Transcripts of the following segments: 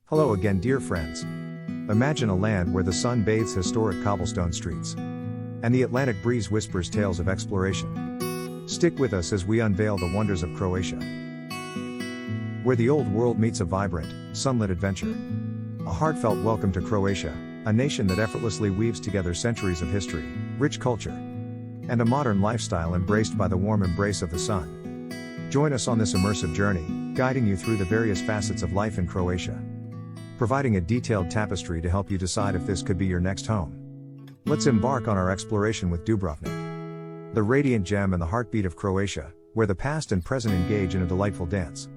Hello again, dear friends. Imagine a land where the sun bathes historic cobblestone streets, and the Atlantic breeze whispers tales of exploration. Stick with us as we unveil the wonders of Croatia, where the old world meets a vibrant, sunlit adventure. A heartfelt welcome to Croatia, a nation that effortlessly weaves together centuries of history, rich culture, and a modern lifestyle embraced by the warm embrace of the sun. Join us on this immersive journey, guiding you through the various facets of life in Croatia, providing a detailed tapestry to help you decide if this could be your next home. Let's embark on our exploration with Dubrovnik, the radiant gem and the heartbeat of Croatia, where the past and present engage in a delightful dance.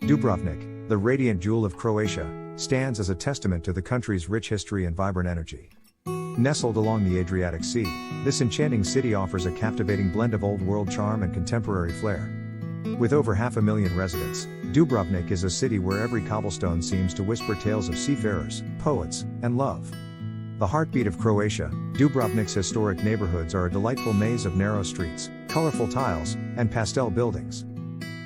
Dubrovnik, the radiant jewel of Croatia, stands as a testament to the country's rich history and vibrant energy. Nestled along the Adriatic Sea, this enchanting city offers a captivating blend of old-world charm and contemporary flair. With over 500,000 residents, Dubrovnik is a city where every cobblestone seems to whisper tales of seafarers, poets, and love. The heartbeat of Croatia, Dubrovnik's historic neighborhoods are a delightful maze of narrow streets, colorful tiles, and pastel buildings.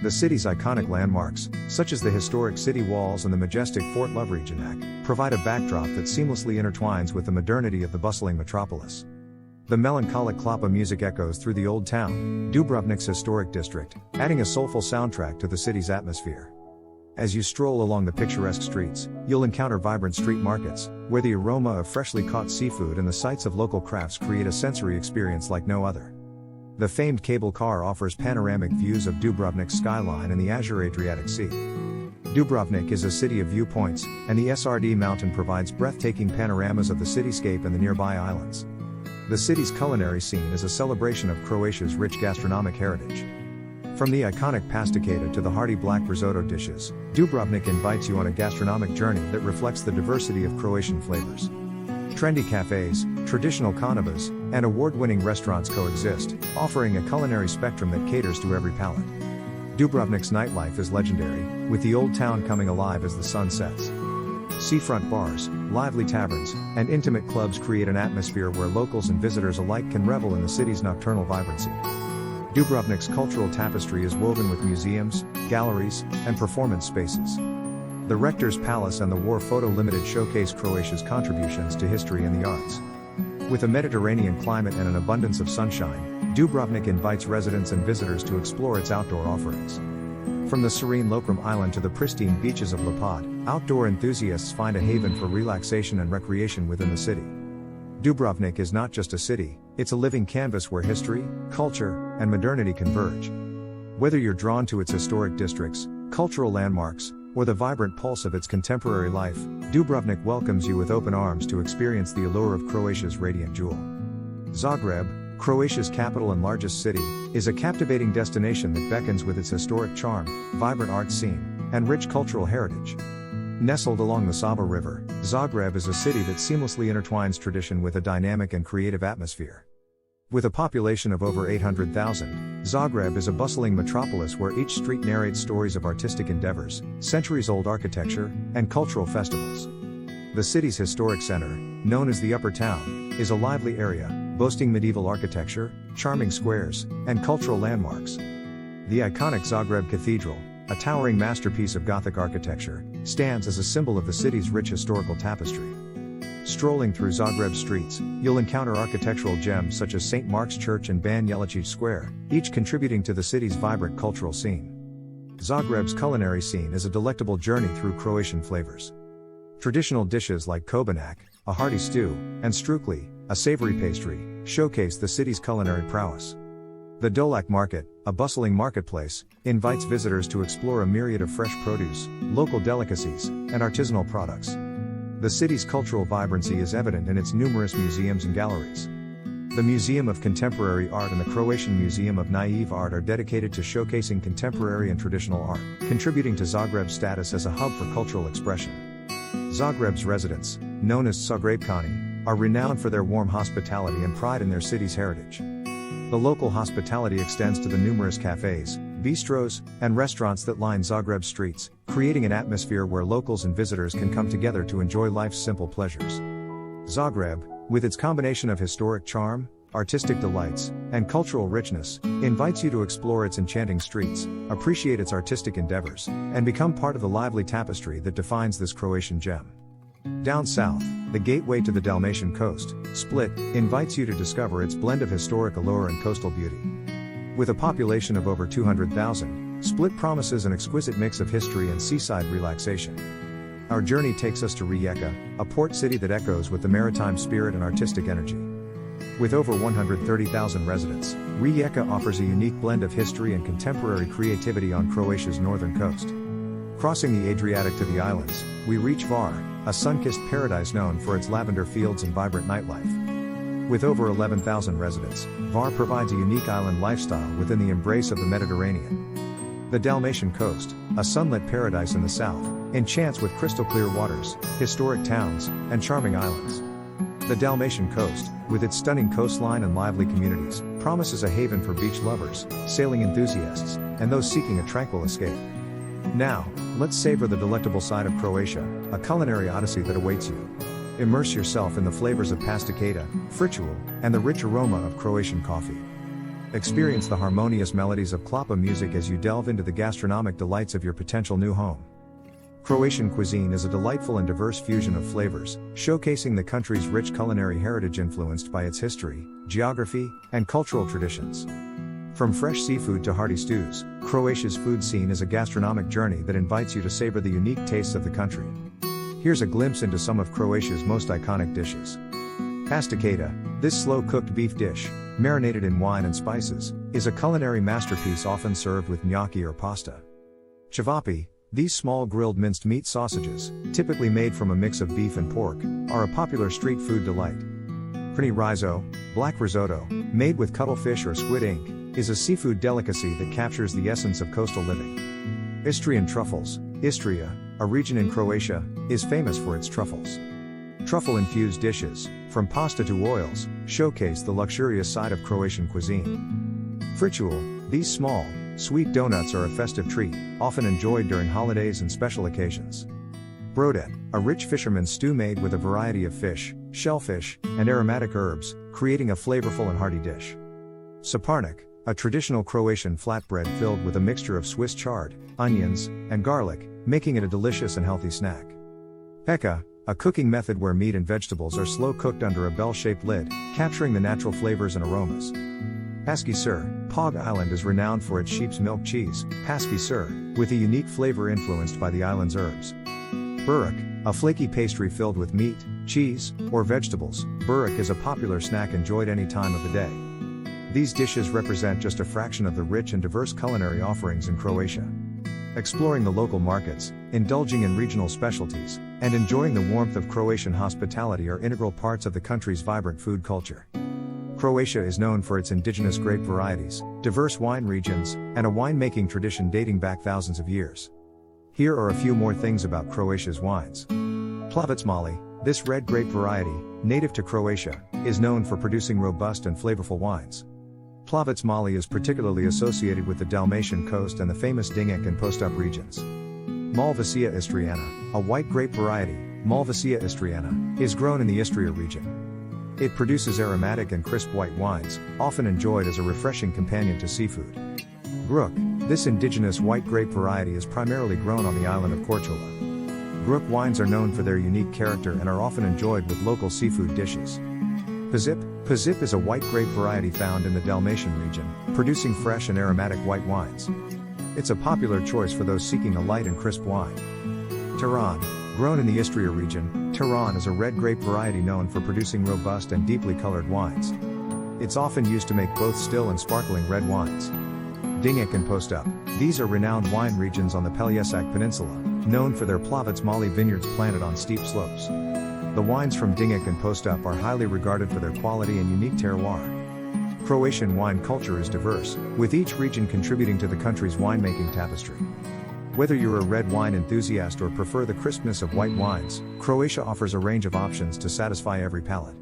The city's iconic landmarks, such as the historic city walls and the majestic Fort Lovrijenac, provide a backdrop that seamlessly intertwines with the modernity of the bustling metropolis. The melancholic klapa music echoes through the old town, Dubrovnik's historic district, adding a soulful soundtrack to the city's atmosphere. As you stroll along the picturesque streets, you'll encounter vibrant street markets, where the aroma of freshly caught seafood and the sights of local crafts create a sensory experience like no other. The famed cable car offers panoramic views of Dubrovnik's skyline and the azure Adriatic Sea. Dubrovnik is a city of viewpoints, and the SRD mountain provides breathtaking panoramas of the cityscape and the nearby islands. The city's culinary scene is a celebration of Croatia's rich gastronomic heritage. From the iconic pasticata to the hearty black risotto dishes, Dubrovnik invites you on a gastronomic journey that reflects the diversity of Croatian flavors. Trendy cafes, traditional conivas, and award-winning restaurants coexist, offering a culinary spectrum that caters to every palate. Dubrovnik's nightlife is legendary, with the old town coming alive as the sun sets. Seafront bars, lively taverns, and intimate clubs create an atmosphere where locals and visitors alike can revel in the city's nocturnal vibrancy. Dubrovnik's cultural tapestry is woven with museums, galleries, and performance spaces. The Rector's Palace and the War Photo Limited showcase Croatia's contributions to history and the arts. With a Mediterranean climate and an abundance of sunshine, Dubrovnik invites residents and visitors to explore its outdoor offerings. From the serene Lokrum Island to the pristine beaches of Lapad, outdoor enthusiasts find a haven for relaxation and recreation within the city. Dubrovnik is not just a city, it's a living canvas where history, culture, and modernity converge. Whether you're drawn to its historic districts, cultural landmarks, or the vibrant pulse of its contemporary life, Dubrovnik welcomes you with open arms to experience the allure of Croatia's radiant jewel. Zagreb, Croatia's capital and largest city, is a captivating destination that beckons with its historic charm, vibrant art scene, and rich cultural heritage. Nestled along the Sava River, Zagreb is a city that seamlessly intertwines tradition with a dynamic and creative atmosphere. With a population of over 800,000, Zagreb is a bustling metropolis where each street narrates stories of artistic endeavors, centuries-old architecture, and cultural festivals. The city's historic center, known as the Upper Town, is a lively area, boasting medieval architecture, charming squares, and cultural landmarks. The iconic Zagreb Cathedral, a towering masterpiece of Gothic architecture, stands as a symbol of the city's rich historical tapestry. Strolling through Zagreb's streets, you'll encounter architectural gems such as St. Mark's Church and Ban Jelačić Square, each contributing to the city's vibrant cultural scene. Zagreb's culinary scene is a delectable journey through Croatian flavors. Traditional dishes like kobanak, a hearty stew, and strukli, a savory pastry, showcase the city's culinary prowess. The Dolak Market, a bustling marketplace, invites visitors to explore a myriad of fresh produce, local delicacies, and artisanal products. The city's cultural vibrancy is evident in its numerous museums and galleries. The Museum of Contemporary Art and the Croatian Museum of Naive Art are dedicated to showcasing contemporary and traditional art, contributing to Zagreb's status as a hub for cultural expression. Zagreb's residents, known as Zagrebčani, are renowned for their warm hospitality and pride in their city's heritage. The local hospitality extends to the numerous cafes, bistros, and restaurants that line Zagreb's streets, creating an atmosphere where locals and visitors can come together to enjoy life's simple pleasures. Zagreb, with its combination of historic charm, artistic delights, and cultural richness, invites you to explore its enchanting streets, appreciate its artistic endeavors, and become part of the lively tapestry that defines this Croatian gem. Down south, the gateway to the Dalmatian coast, Split, invites you to discover its blend of historic allure and coastal beauty. With a population of over 200,000, Split promises an exquisite mix of history and seaside relaxation. Our journey takes us to Rijeka, a port city that echoes with the maritime spirit and artistic energy. With over 130,000 residents, Rijeka offers a unique blend of history and contemporary creativity on Croatia's northern coast. Crossing the Adriatic to the islands, we reach Var, a sun-kissed paradise known for its lavender fields and vibrant nightlife. With over 11,000 residents, Var provides a unique island lifestyle within the embrace of the Mediterranean. The Dalmatian coast, a sunlit paradise in the south, enchants with crystal-clear waters, historic towns, and charming islands. The Dalmatian coast, with its stunning coastline and lively communities, promises a haven for beach lovers, sailing enthusiasts, and those seeking a tranquil escape. Now, let's savor the delectable side of Croatia, a culinary odyssey that awaits you. Immerse yourself in the flavors of pasticata, fritual, and the rich aroma of Croatian coffee. Experience the harmonious melodies of klapa music as you delve into the gastronomic delights of your potential new home. Croatian cuisine is a delightful and diverse fusion of flavors, showcasing the country's rich culinary heritage influenced by its history, geography, and cultural traditions. From fresh seafood to hearty stews, Croatia's food scene is a gastronomic journey that invites you to savor the unique tastes of the country. Here's a glimpse into some of Croatia's most iconic dishes. Pasticata, this slow-cooked beef dish, marinated in wine and spices, is a culinary masterpiece often served with gnocchi or pasta. Cevapi, these small grilled minced meat sausages, typically made from a mix of beef and pork, are a popular street food delight. Prni rizo, black risotto, made with cuttlefish or squid ink, is a seafood delicacy that captures the essence of coastal living. Istrian truffles, Istria, a region in Croatia, is famous for its truffles. Truffle-infused dishes, from pasta to oils, showcase the luxurious side of Croatian cuisine. Fritual, these small, sweet donuts are a festive treat, often enjoyed during holidays and special occasions. Brodet, a rich fisherman's stew made with a variety of fish, shellfish, and aromatic herbs, creating a flavorful and hearty dish. Saparnik, a traditional Croatian flatbread filled with a mixture of Swiss chard, onions, and garlic, making it a delicious and healthy snack. Peka, a cooking method where meat and vegetables are slow cooked under a bell-shaped lid, capturing the natural flavors and aromas. Paski Sir, Pog Island is renowned for its sheep's milk cheese, Paski Sir, with a unique flavor influenced by the island's herbs. Burek, a flaky pastry filled with meat, cheese, or vegetables, burek is a popular snack enjoyed any time of the day. These dishes represent just a fraction of the rich and diverse culinary offerings in Croatia. Exploring the local markets, indulging in regional specialties, and enjoying the warmth of Croatian hospitality are integral parts of the country's vibrant food culture. Croatia is known for its indigenous grape varieties, diverse wine regions, and a winemaking tradition dating back thousands of years. Here are a few more things about Croatia's wines. Plitvice Mali, this red grape variety, native to Croatia, is known for producing robust and flavorful wines. Plitvice Mali is particularly associated with the Dalmatian coast and the famous Dinjak and Postup regions. Malvasia istriana, a white grape variety, Malvasia istriana, is grown in the Istria region. It produces aromatic and crisp white wines, often enjoyed as a refreshing companion to seafood. Gruk, this indigenous white grape variety is primarily grown on the island of Korčula. Gruk wines are known for their unique character and are often enjoyed with local seafood dishes. Pazip is a white grape variety found in the Dalmatian region, producing fresh and aromatic white wines. It's a popular choice for those seeking a light and crisp wine. Tiran, grown in the Istria region, Tiran is a red grape variety known for producing robust and deeply colored wines. It's often used to make both still and sparkling red wines. Dinjak and Postup, these are renowned wine regions on the Pelješac Peninsula, known for their Plitvice Mali vineyards planted on steep slopes. The wines from Dinjak and Postup are highly regarded for their quality and unique terroir. Croatian wine culture is diverse, with each region contributing to the country's winemaking tapestry. Whether you're a red wine enthusiast or prefer the crispness of white wines, Croatia offers a range of options to satisfy every palate.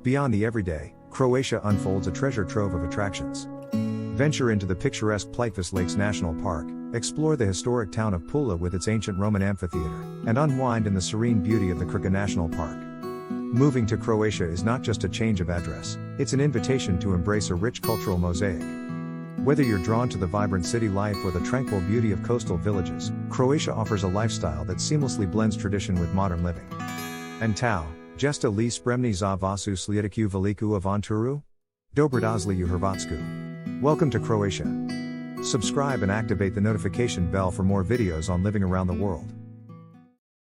Beyond the everyday, Croatia unfolds a treasure trove of attractions. Venture into the picturesque Plitvice Lakes National Park, explore the historic town of Pula with its ancient Roman amphitheater, and unwind in the serene beauty of the Krka National Park. Moving to Croatia is not just a change of address, it's an invitation to embrace a rich cultural mosaic. Whether you're drawn to the vibrant city life or the tranquil beauty of coastal villages, Croatia offers a lifestyle that seamlessly blends tradition with modern living. And tau, jeste li spremni za vasu sljedeću veliku avanturu? Dobrodošli u Hrvatsku. Welcome to Croatia. Subscribe and activate the notification bell for more videos on living around the world.